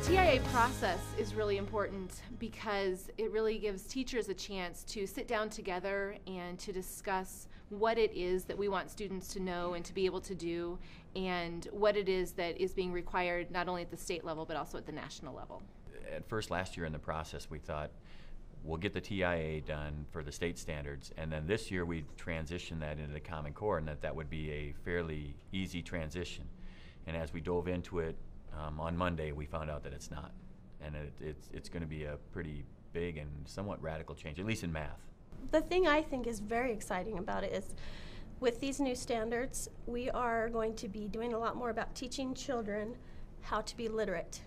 TIA process is really important because it really gives teachers a chance to sit down together and to discuss what it is that we want students to know and to be able to do, and what it is that is being required not only at the state level but also at the national level. At first, last year in the process, we thought we'll get the TIA done for the state standards, and then this year we transitioned that into the Common Core, and that would be a fairly easy transition. And as we dove into it on Monday, we found out that it's not, and it's going to be a pretty big and somewhat radical change, at least in math. The thing I think is very exciting about it is with these new standards, we are going to be doing a lot more about teaching children how to be literate.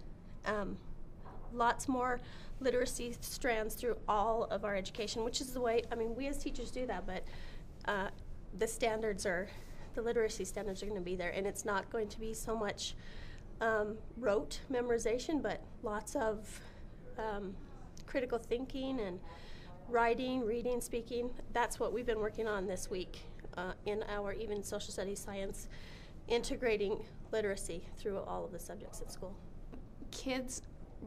Lots more literacy strands through all of our education, which is the way, I mean, we as teachers do that, but the literacy standards are going to be there, and it's not going to be so much rote memorization, but lots of critical thinking and writing, reading, speaking. That's what we've been working on this week in our even social studies science, integrating literacy through all of the subjects at school. Kids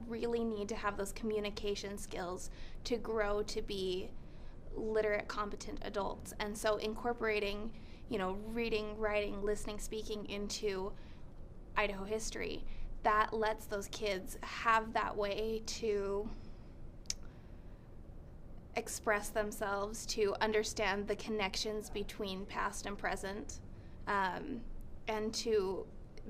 really need to have those communication skills to grow to be literate, competent adults. And so incorporating, reading, writing, listening, speaking into Idaho history, that lets those kids have that way to express themselves, to understand the connections between past and present, and to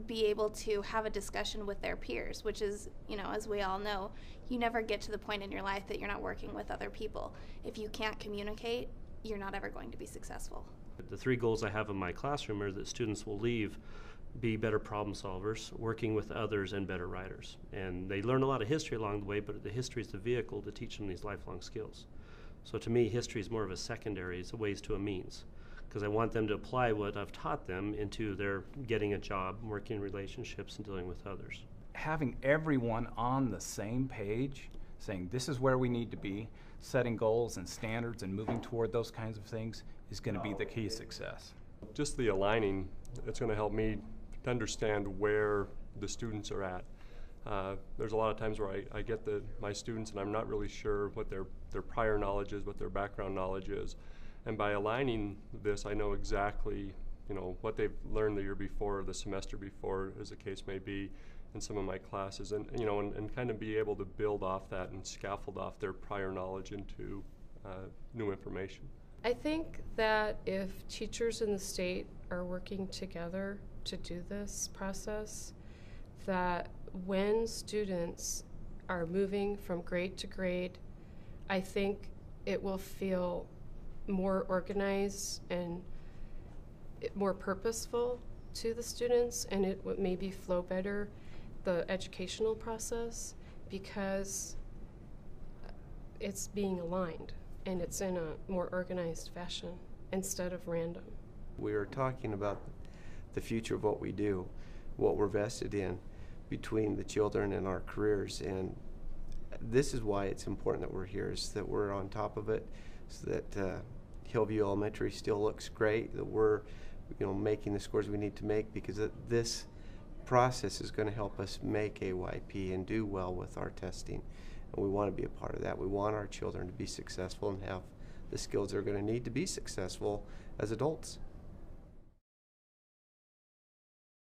be able to have a discussion with their peers, which is, as we all know, you never get to the point in your life that you're not working with other people. If you can't communicate, you're not ever going to be successful. The 3 goals I have in my classroom are that students will leave be better problem solvers, working with others, and better writers. And they learn a lot of history along the way, but the history is the vehicle to teach them these lifelong skills. So to me, history is more of a secondary, it's a ways to a means, because I want them to apply what I've taught them into their getting a job, working relationships, and dealing with others. Having everyone on the same page, saying this is where we need to be, setting goals and standards and moving toward those kinds of things is going to be the key to success. Just the aligning, it's going to help me to understand where the students are at. There's a lot of times where I get my students and I'm not really sure what their prior knowledge is, what their background knowledge is. And by aligning this, I know exactly, what they've learned the year before, the semester before, as the case may be, in some of my classes, and and kind of be able to build off that and scaffold off their prior knowledge into new information. I think that if teachers in the state are working together to do this process, that when students are moving from grade to grade, I think it will feel more organized and more purposeful to the students, and it would maybe flow better, the educational process, because it's being aligned and it's in a more organized fashion instead of random. We are talking about the future of what we do, what we're vested in between the children and our careers, and this is why it's important that we're here, is that we're on top of it, so that Hillview Elementary still looks great, that we're making the scores we need to make, because this process is going to help us make AYP and do well with our testing, and we want to be a part of that. We want our children to be successful and have the skills they're going to need to be successful as adults.